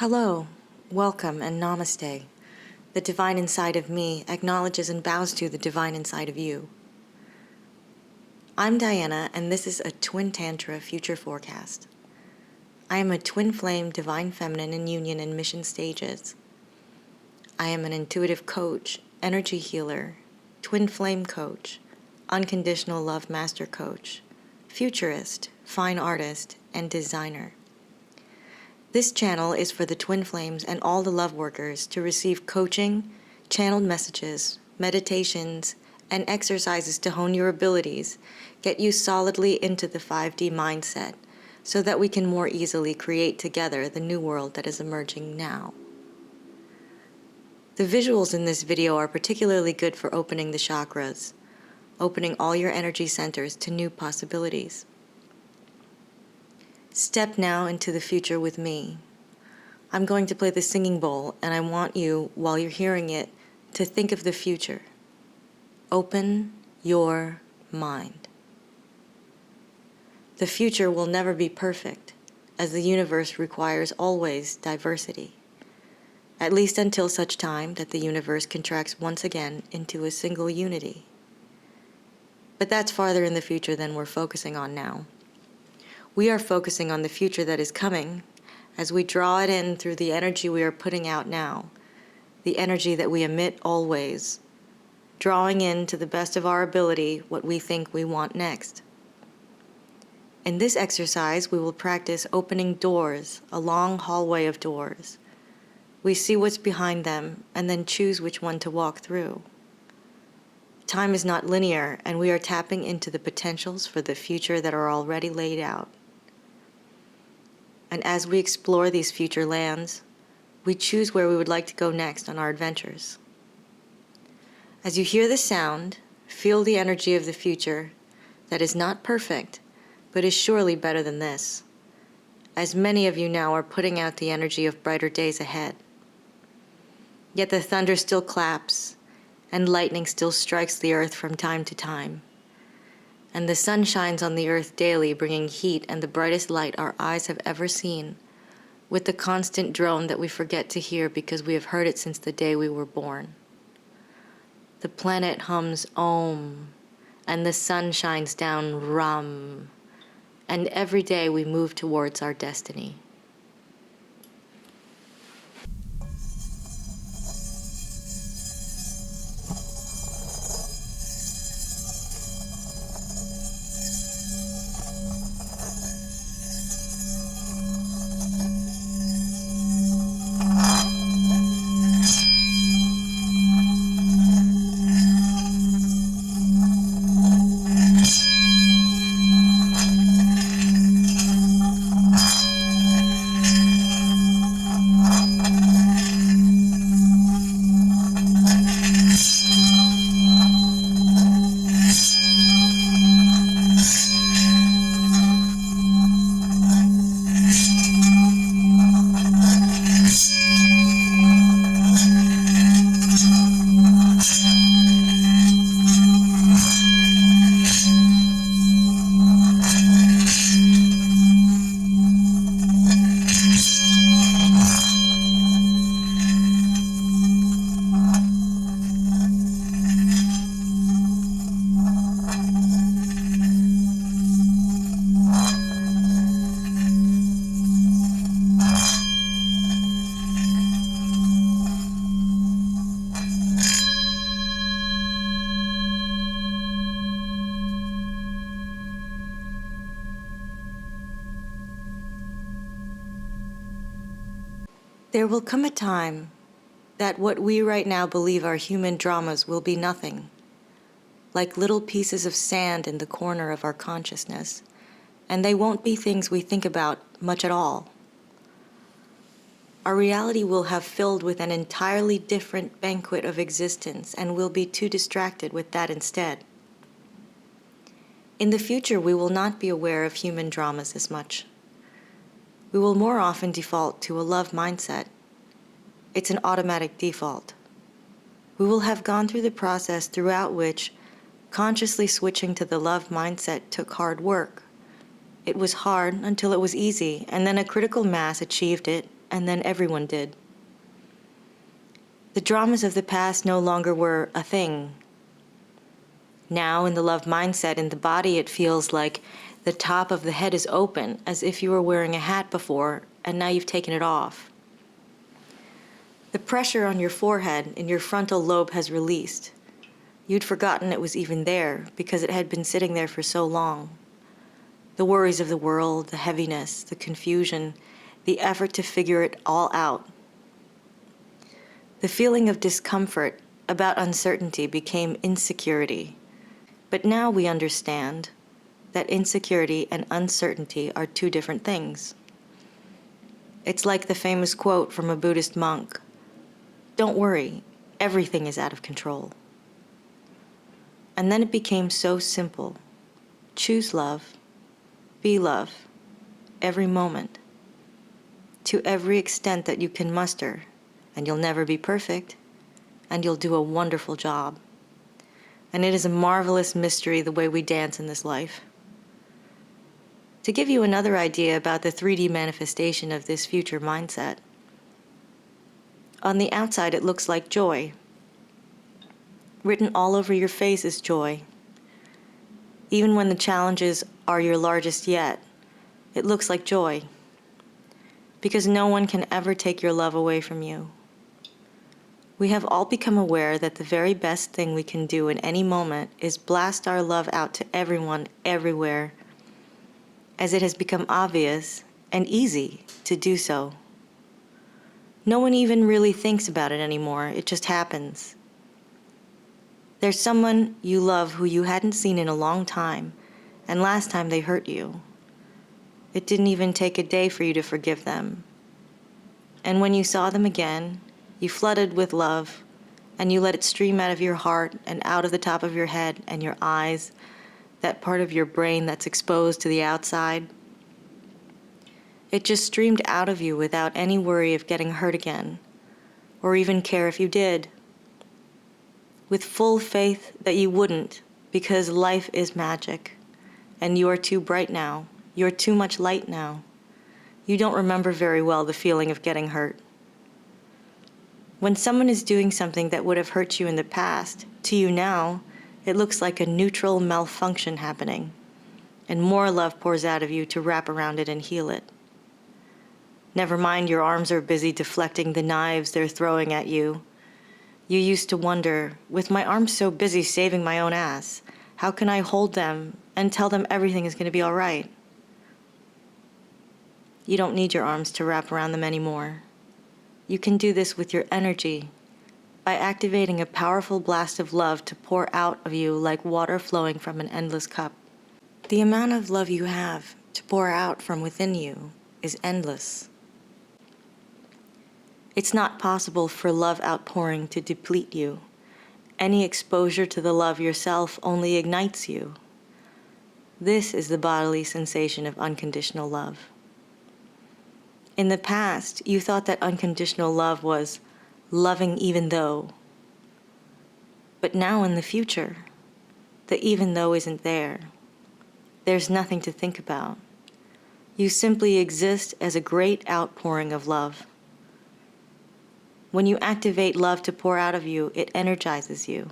Hello, welcome, and namaste. The divine inside of me acknowledges and bows to the divine inside of you. I'm Diana, and this is a Twin Tantra future forecast. I am a twin flame, divine feminine in union and mission stages. I am an intuitive coach, energy healer, twin flame coach, unconditional love master coach, futurist, fine artist, and designer. This channel is for the twin flames and all the love workers to receive coaching, channeled messages, meditations, and exercises to hone your abilities, get you solidly into the 5D mindset, so that we can more easily create together the new world that is emerging now. The visuals in this video are particularly good for opening the chakras, opening all your energy centers to new possibilities. Step now into the future with me. I'm going to play the singing bowl, and I want you, while you're hearing it, to think of the future. Open your mind. The future will never be perfect, as the universe requires always diversity, at least until such time that the universe contracts once again into a single unity. But that's farther in the future than we're focusing on now. We are focusing on the future that is coming as we draw it in through the energy we are putting out now, the energy that we emit always, drawing in to the best of our ability what we think we want next. In this exercise, we will practice opening doors, a long hallway of doors. We see what's behind them and then choose which one to walk through. Time is not linear, and we are tapping into the potentials for the future that are already laid out. And as we explore these future lands, we choose where we would like to go next on our adventures. As you hear the sound, feel the energy of the future that is not perfect, but is surely better than this, as many of you now are putting out the energy of brighter days ahead. Yet the thunder still claps, and lightning still strikes the earth from time to time. And the sun shines on the earth daily, bringing heat and the brightest light our eyes have ever seen, with the constant drone that we forget to hear because we have heard it since the day we were born. The planet hums Om, and the sun shines down Ram, and every day we move towards our destiny. There will come a time that what we right now believe are human dramas will be nothing, like little pieces of sand in the corner of our consciousness, and they won't be things we think about much at all. Our reality will have filled with an entirely different banquet of existence, and we'll be too distracted with that instead. In the future, we will not be aware of human dramas as much. We will more often default to a love mindset. It's an automatic default. We will have gone through the process throughout which consciously switching to the love mindset took hard work. It was hard until it was easy, and then a critical mass achieved it, and then everyone did. The dramas of the past no longer were a thing. Now, in the love mindset, in the body, it feels like the top of the head is open, as if you were wearing a hat before, and now you've taken it off. The pressure on your forehead in your frontal lobe has released. You'd forgotten it was even there because it had been sitting there for so long. The worries of the world, the heaviness, the confusion, the effort to figure it all out. The feeling of discomfort about uncertainty became insecurity. But now we understand that insecurity and uncertainty are two different things. It's like the famous quote from a Buddhist monk, "Don't worry, everything is out of control." And then it became so simple. Choose love, be love, every moment, to every extent that you can muster, and you'll never be perfect, and you'll do a wonderful job. And it is a marvelous mystery the way we dance in this life. To give you another idea about the 3D manifestation of this future mindset, on the outside it looks like joy. Written all over your face is joy. Even when the challenges are your largest yet, it looks like joy. Because no one can ever take your love away from you. We have all become aware that the very best thing we can do in any moment is blast our love out to everyone, everywhere, as it has become obvious and easy to do so. No one even really thinks about it anymore, it just happens. There's someone you love who you hadn't seen in a long time, and last time they hurt you. It didn't even take a day for you to forgive them. And when you saw them again, you flooded with love, and you let it stream out of your heart and out of the top of your head and your eyes, that part of your brain that's exposed to the outside. It just streamed out of you without any worry of getting hurt again, or even care if you did. With full faith that you wouldn't, because life is magic, and you are too bright now. You're too much light now. You don't remember very well the feeling of getting hurt. When someone is doing something that would have hurt you in the past, to you now, it looks like a neutral malfunction happening, and more love pours out of you to wrap around it and heal it. Never mind your arms are busy deflecting the knives they're throwing at you. You used to wonder, with my arms so busy saving my own ass, how can I hold them and tell them everything is going to be all right? You don't need your arms to wrap around them anymore. You can do this with your energy, by activating a powerful blast of love to pour out of you like water flowing from an endless cup. The amount of love you have to pour out from within you is endless. It's not possible for love outpouring to deplete you. Any exposure to the love yourself only ignites you. This is the bodily sensation of unconditional love. In the past, you thought that unconditional love was loving even though. But now in the future, the even though isn't there. There's nothing to think about. You simply exist as a great outpouring of love. When you activate love to pour out of you, it energizes you.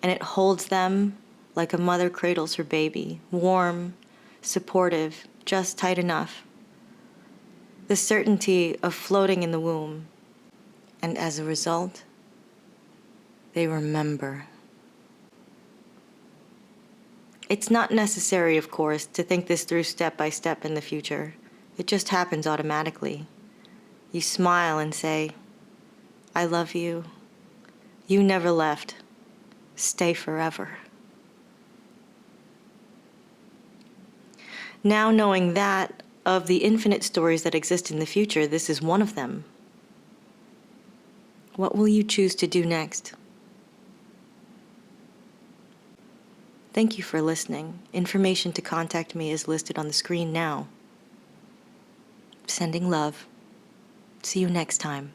And it holds them like a mother cradles her baby, warm, supportive, just tight enough. The certainty of floating in the womb. And as a result, they remember. It's not necessary, of course, to think this through step by step in the future. It just happens automatically. You smile and say, I love you. You never left. Stay forever. Now knowing that, of the infinite stories that exist in the future, this is one of them. What will you choose to do next? Thank you for listening. Information to contact me is listed on the screen now. Sending love. See you next time.